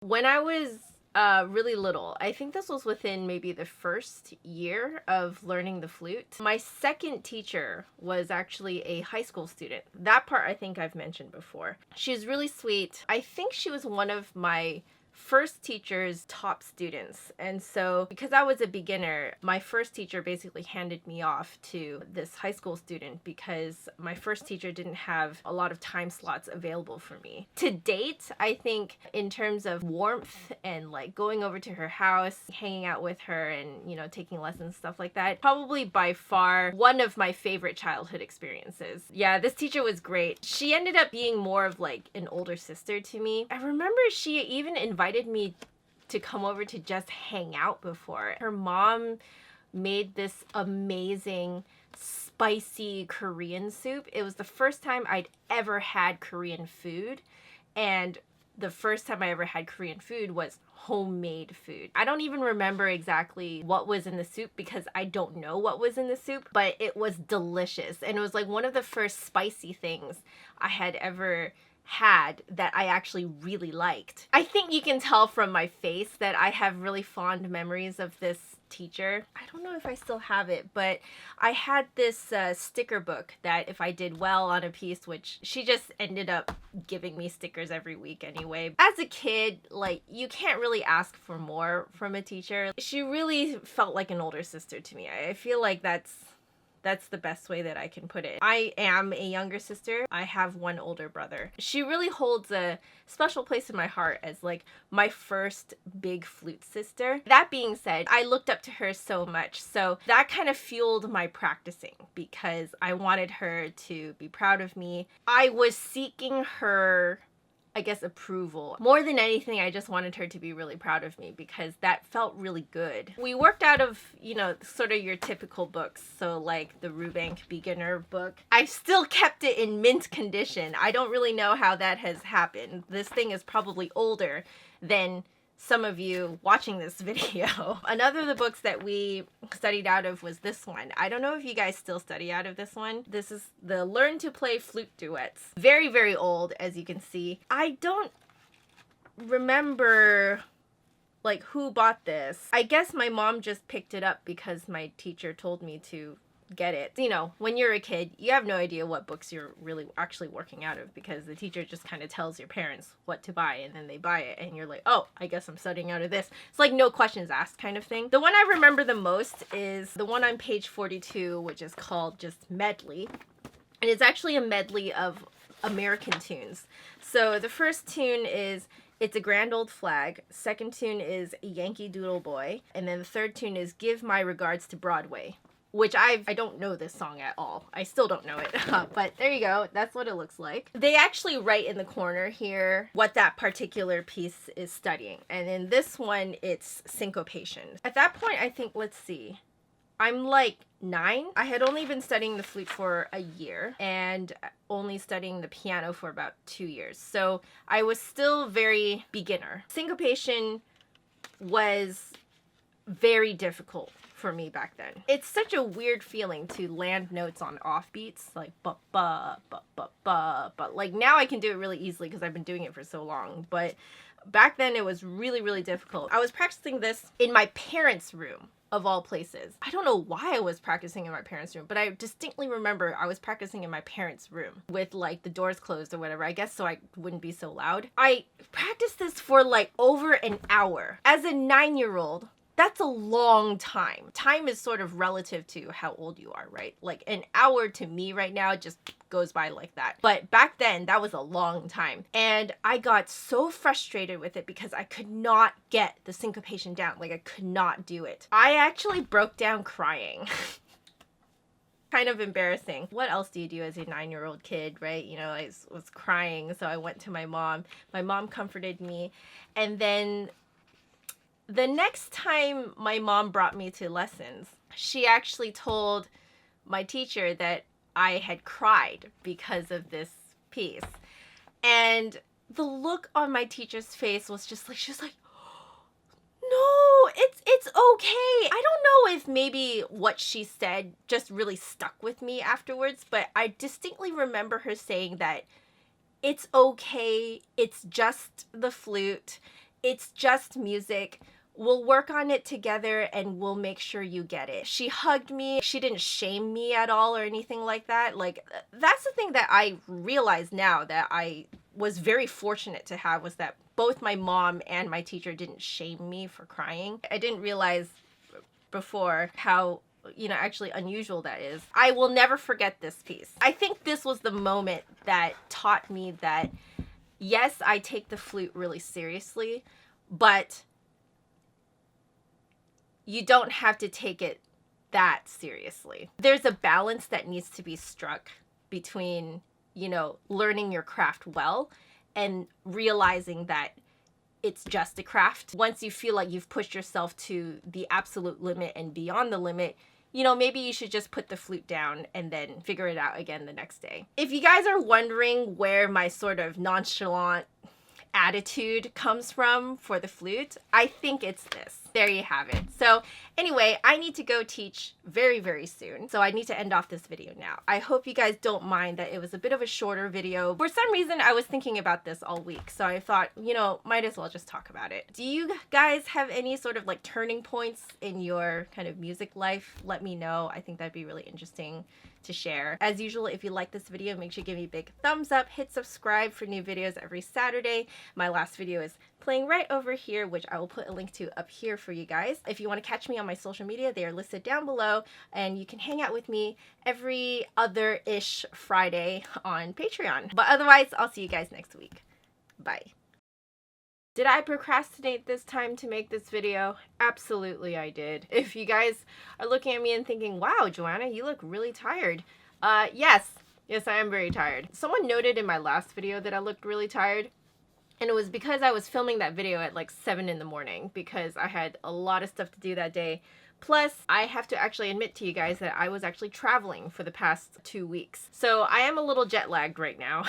When I was really little, I think this was within maybe the first year of learning the flute. My second teacher was actually a high school student. That part I think I've mentioned before. She's really sweet. I think she was one of my first teacher's top students. And so because I was a beginner, my first teacher basically handed me off to this high school student because my first teacher didn't have a lot of time slots available for me. To date, I think in terms of warmth and like going over to her house, hanging out with her and, you know, taking lessons, stuff like that, probably by far one of my favorite childhood experiences. Yeah, this teacher was great. She ended up being more of like an older sister to me. I remember she even invited me to come over to just hang out before. Her mom made this amazing spicy Korean soup. It was the first time I'd ever had Korean food, and the first time I ever had Korean food was homemade food. I don't even remember exactly what was in the soup because I don't know what was in the soup, but it was delicious. And it was like one of the first spicy things I had ever had that I actually really liked. I think you can tell from my face that I have really fond memories of this teacher. I don't know if I still have it, but I had this sticker book that if I did well on a piece, which she just ended up giving me stickers every week anyway. As a kid, like, you can't really ask for more from a teacher. She really felt like an older sister to me. I feel like that's the best way that I can put it. I am a younger sister. I have one older brother. She really holds a special place in my heart as like my first big flute sister. That being said, I looked up to her so much. So that kind of fueled my practicing because I wanted her to be proud of me. I was seeking her, I guess, approval. More than anything, I just wanted her to be really proud of me because that felt really good. We worked out of, you know, sort of your typical books. So like the Rubank beginner book. I still kept it in mint condition. I don't really know how that has happened. This thing is probably older than some of you watching this video. Another of the books that we studied out of was this one. I don't know if you guys still study out of this one. This is the Learn to Play Flute Duets. Very, very old, as you can see. I don't remember like who bought this. I guess my mom just picked it up because my teacher told me to get it. You know, when you're a kid, you have no idea what books you're really actually working out of because the teacher just kind of tells your parents what to buy and then they buy it and you're like, oh, I guess I'm studying out of this. It's like no questions asked kind of thing. The one I remember the most is the one on page 42, which is called just Medley. And it's actually a medley of American tunes. So the first tune is It's a Grand Old Flag. Second tune is Yankee Doodle Boy. And then the third tune is Give My Regards to Broadway, which I don't know this song at all. I still don't know it, but there you go. That's what it looks like. They actually write in the corner here what that particular piece is studying. And in this one, it's syncopation. At that point, I think, let's see, I'm like 9. I had only been studying the flute for a year and only studying the piano for about 2 years. So I was still very beginner. Syncopation was very difficult for me back then. It's such a weird feeling to land notes on offbeats, like ba ba ba ba ba, but like now I can do it really easily because I've been doing it for so long, but back then it was really, really difficult. I was practicing this in my parents' room, of all places. I don't know why I was practicing in my parents' room, but I distinctly remember I was practicing in my parents' room with like the doors closed or whatever, I guess so I wouldn't be so loud. I practiced this for like over an hour. As a 9-year-old, that's a long time. Time is sort of relative to how old you are, right? Like an hour to me right now just goes by like that. But back then, that was a long time. And I got so frustrated with it because I could not get the syncopation down. Like I could not do it. I actually broke down crying. Kind of embarrassing. What else do you do as a 9-year-old kid, right? You know, I was crying, so I went to my mom. My mom comforted me. And then the next time my mom brought me to lessons, she actually told my teacher that I had cried because of this piece. And the look on my teacher's face was just like, she was like, no, it's okay. I don't know if maybe what she said just really stuck with me afterwards, but I distinctly remember her saying that it's okay, it's just the flute, It's just music. We'll work on it together and we'll make sure you get it. She hugged me. She didn't shame me at all or anything like that. Like, that's the thing that I realize now that I was very fortunate to have, was that both my mom and my teacher didn't shame me for crying. I didn't realize before how, you know, actually unusual that is. I will never forget this piece. I think this was the moment that taught me that, yes, I take the flute really seriously, but you don't have to take it that seriously. There's a balance that needs to be struck between, you know, learning your craft well and realizing that it's just a craft. Once you feel like you've pushed yourself to the absolute limit and beyond the limit, you know, maybe you should just put the flute down and then figure it out again the next day. If you guys are wondering where my sort of nonchalant attitude comes from for the flute, I think it's this. There you have it. So anyway, I need to go teach very, very soon. So I need to end off this video now. I hope you guys don't mind that it was a bit of a shorter video. For some reason, I was thinking about this all week. So I thought, you know, might as well just talk about it. Do you guys have any sort of like turning points in your kind of music life? Let me know. I think that'd be really interesting to share. As usual, if you like this video, make sure you give me a big thumbs up, hit subscribe for new videos every Saturday. My last video is playing right over here, which I will put a link to up here for you guys. If you want to catch me on my social media, they are listed down below, and you can hang out with me every other-ish Friday on Patreon. But otherwise, I'll see you guys next week. Bye. Did I procrastinate this time to make this video? Absolutely I did. If you guys are looking at me and thinking, wow, Joanna, you look really tired. Yes, I am very tired. Someone noted in my last video that I looked really tired, and it was because I was filming that video at like 7 in the morning because I had a lot of stuff to do that day. Plus, I have to actually admit to you guys that I was actually traveling for the past 2 weeks. So I am a little jet lagged right now.